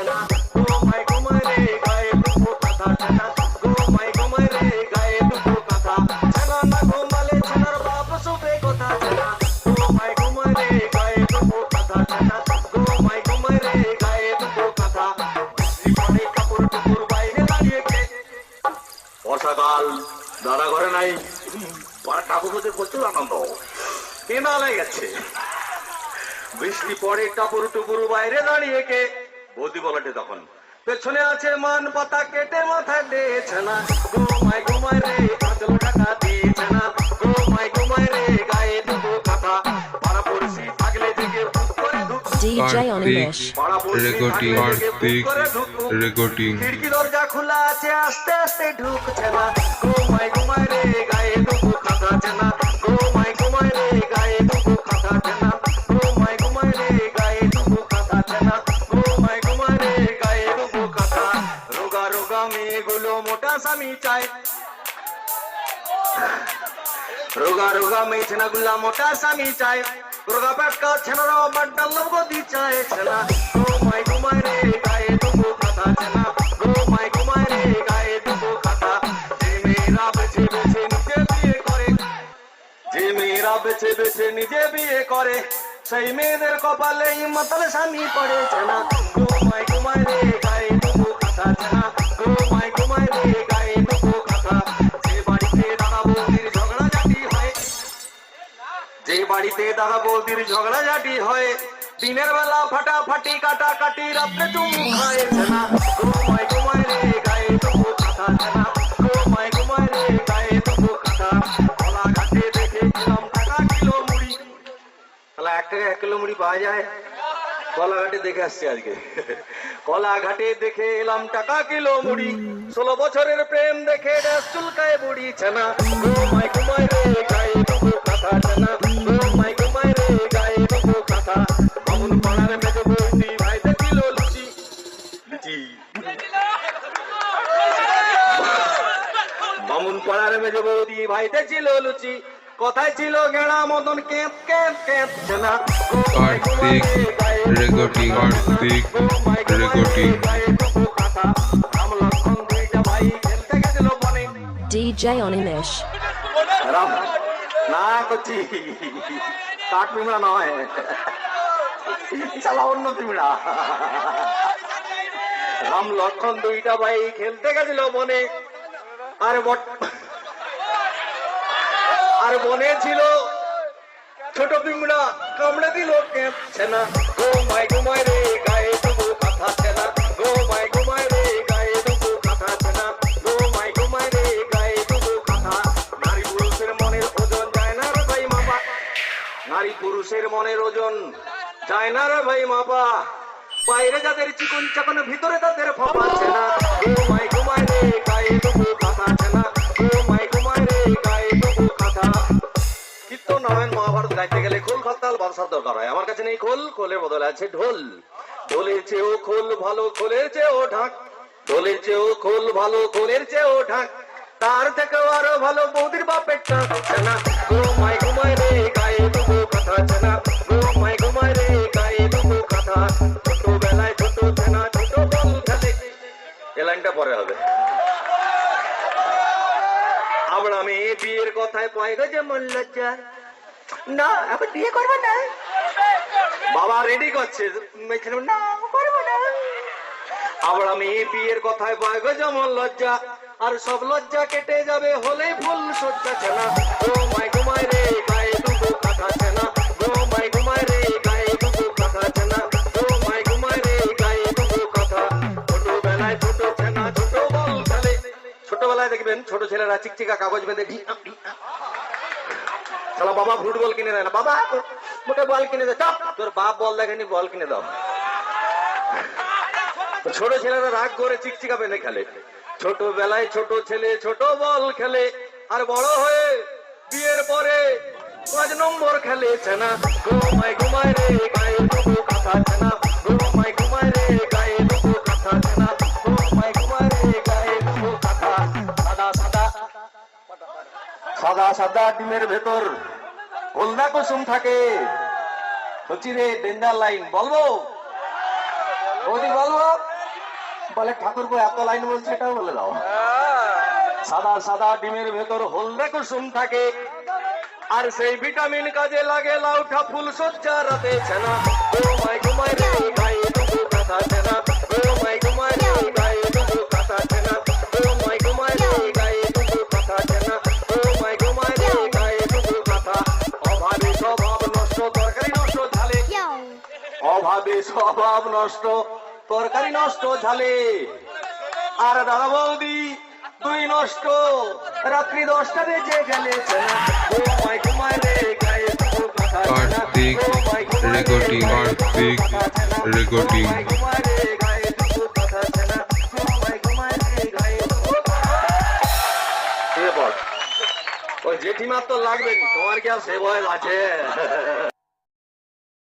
ছানা ঘুমাই ঘুমাই রে গায়ে দুটো কাঁথা ছানা ঘুমাই ঘুমাই রে গায়ে দুটো কাঁথা ছানা না ঘুমালে ছানার বাপ শুবে কথা ছানা ঘুমাই ঘুমাই রে গায়ে দুটো কাঁথা ছানা ঘুমাই ঘুমাই রে গায়ে দুটো কাঁথা পরে কাপড় টুকুর বাইরে দাঁড়িয়ে বর্ষাকাল দাদা ঘরে নাই ঠাকুর পুজোর প্রচুর আনন্দ কেনা লেগেছে বৃষ্টি পরে কাপড় টুকুর বাইরে দাঁড়িয়ে কে বৌদি বলাটে তখন পেছনে আছে মান পাতা কেটে মাথায় দিয়েছে না ঘুমাই ঘুমাই রে আঁচল টাকা দিয়েছে না ঘুমাই ঘুমাই রে গায়ে দুটো কাঁথা পাড়া পড়শি থাকলে জেগে ভূত করে ঢুক DJ Animesh. পাড়া পড়শি Recording, থাকলে জেগে ভূত করে ঢুক recording. খিড়কি দরজা খোলা আছে আস্তে আস্তে ঢুকছে না ঘুমাই ঘুমাই রে গায়ে দুটো কাঁথা চেনা ঘুমাই ঘুমাই রে গায়ে দুটো কাঁথা চেনা ঘুমাই ঘুমাই রে গায়ে দুটো কাঁথা চেনা ঘুমাই ঘুমাই রে গায়ে দুটো কাঁথা রোগা রোগা মেয়েগুলো মোটা স্বামী চায় রোগা রোগা মেয়ে ছেনাগুলা মোটা স্বামী চায় রোগা পেটকা ছেনারা বাড্ডাল গদি চায় ছেনা ঘুমাই ঘুমাই রে গায়ে দুটো কাঁথা চেনা ঘুমাই ঘুমাই রে গায়ে দুটো কাঁথা যে মেয়েরা বেছে বেছে নিজে বিয়ে করে যে মেয়েরা বেছে বেছে নিজে বিয়ে করে সেই মেয়েদের কপালে মাতাল স্বামী পড়েছে না ঘুমাই ঘুমাই রে গায়ে দুটো কাঁথা চেনা ঘুমাই ঘুমাই রে গায়ে দুটো কাঁথা যে বাড়িতে দাদা বৌদির ঝগড়াঝাটি হয় যে বাড়িতে দাদা বৌদির ঝগড়াঝাটি হয় দিনের বেলা ফাটাফাটি কাটাকাটি রাত্রে চুমু খাইছে না ঘুমাই ঘুমাই রে গায়ে দুটো কাঁথা চেনা ঘুমাই ঘুমাই রে গায়ে দুটো কাঁথা কলা ঘাটে দেখেছিলাম টাকা কিলো মুড়ি তাহলে 1 টাকা 1 কিলো মুড়ি পাওয়া যায় কলা ঘাটে দেখে আসছি আজকে কলা ঘাটে দেখে এলাম টাকা কিলো মুড়ি 16 বছরের প্রেম দেখে ড্যাস চুলকায় বুড়ি ছানা ঘুমাই ঘুমাই রে গায়ে দুটো কাঁথা ছানা ঘুমাই ঘুমাই রে গায়ে দুটো কাঁথা অমন পাড়ার মেজো বৌদি ভাইতে দিল লুচি লুচি বামুন পাড়ার মেজো বৌদি ভাইতে ছিল লুচি কথায় ছিল গেড়া মদন কেপ কেপ কেপ ছানা ঘুমাই ঘুমাই রে গায়ে দুটো Recording, কাঁথা Kartik, ঘুমাই ঘুমাই রে recording. গায়ে দুটো কাঁথা রাম লক্ষ্মণ দুইটা ভাই খেলতে গেছিল বনে DJ Animesh. রাম না করছি কাঠ পিমড়া নয় চালা অন্য পিমড়া রাম লক্ষ্মণ দুইটা ভাই খেলতে গেছিল বনে আর আর বনে ছিল ছোট পিমড়া কামড়ে দিল ছেনা ঘুমাই ঘুমাই রে গায়ে দুটো কাঁথা ছেনা ঘুমাই ঘুমাই রে গায়ে দুটো কাঁথা ছেনা ঘুমাই ঘুমাই রে গায়ে দুটো কাঁথা নারী পুরুষের মনের ওজন যায় না রে ভাই মাপা নারী পুরুষের মনের ওজন যায় না রে ভাই মাপা বাইরে যাদের চিকন চাকন ভিতরে তাদের ফাঁপা ছেনা ঘুমাই ঘুমাই রে গায়ে দুটো কাঁথা ছেনা ঘুমাই ঘুমাই রে গায়ে দুটো কাঁথা কীর্তন রামায়ণ মহাভারত গাইতে গেলে খোল খতাল বাদশার দরকার হয় আমার কাছে নেই খোল খোলের বদলে আছে ঢোল ঢোলের চেয়েও খোল ভালো খোলের চেয়েও ঢাক ঢোলের চেয়েও খোল ভালো খোলের চেয়েও ঢাক তার থেকেও আরো ভালো বৌদির বাপের টাক ছানা ঘুমাই ঘুমাই রে গায়ে দুটো কাঁথা ছানা ঘুমাই ঘুমাই রে গায়ে দুটো কাঁথা ছোটবেলায় ছোট ছানা ছোট বল খেলে এ লাইনটা পরে হবে আবার আমি বিয়ের কথায় পাই গো যেমন লজ্জা না এখন বিয়ে করবো না বাবা রেডি করছে না করবো না আবার আমি বিয়ের কথায় পাই গো যেমন লজ্জা আর সব লজ্জা কেটে যাবে হলে ফুল সজ্জা ছানা ঘুমাই ঘুমাই রে গায়ে দুটো কাঁথা ছানা ঘুমাই ঘুমাই রে গায়ে দুটো কাঁথা ছানা ঘুমাই ঘুমাই রে গায়ে দুটো কাঁথা ছোটবেলায় ছোট ছানা ছোট বল খেলে ছোটবেলায় দেখবেন ছোট ছেলেরা চিকচিকা কাগজ বেঁধে চলো বাবা ফুটবল কিনে দেয় না বাবা মোটে বল কিনে দে চাপ তোর বাপ বল দেখেনি বল কিনে দাও ছোট ছেলেরা রাগ করে চিকচিকা বেঁধে খেলে ছোটবেলায় ছোট ছেলে ছোট বল খেলে আর বড় হয়ে বিয়ের পরে 5 নম্বর খেলে ছানা ঘুমাই ঘুমাই রে গায়ে দুটো কাঁথা ছানা ঘুমাই ঘুমাই রে গায়ে দুটো কাঁথা ছানা ঘুমাই ঘুমাই রে গায়ে দুটো কাঁথা সাদা সাদা সাদা সাদা ডিমের ভেতর হলদা কুসুম থাকে হচ্ছি রে ডেঞ্জার লাইন বলবো বৌদি বলবো বলে ঠাকুর গো এত লাইন বলছে এটাও বলে দাও। সাদা সাদা ডিমের ভেতর হলদে কুসুম থাকে, আর সেই ভিটামিন কাজে লাগে লাউঠা ফুল সজ্জা রাতে ছানা। ও মাই ঘুমাই রে গায়ে দুটো কথা ছানা, ও মাই ঘুমাই রে গায়ে দুটো কথা ছানা, ও মাই ঘুমাই রে গায়ে দুটো কথা ছানা, ও মাই ঘুমাই রে গায়ে দুটো কথা। অভাবে স্বভাব নষ্ট তরকারি নষ্ট ঝালে, অভাবে স্বভাব নষ্ট তরকারি নষ্ট ঝালে। আর দাদা বৌদি দুই নষ্ট রাত্রি 10টা বেজে গেলে ছানা। ও মাই ঘুমাই রে গায়ে দুটো কথা ছানা, কার্তিক ও মাই ঘুমাই রে রেকর্ডিং, কার্তিক রেকর্ডিং। ও মাই ঘুমাই রে গায়ে দুটো কথা ছানা, ও মাই ঘুমাই রে গায়ে দুটো কথা। এ বল ওই জেঠিমার তো লাগবে, তোমার কি আর সে বয়স আছে?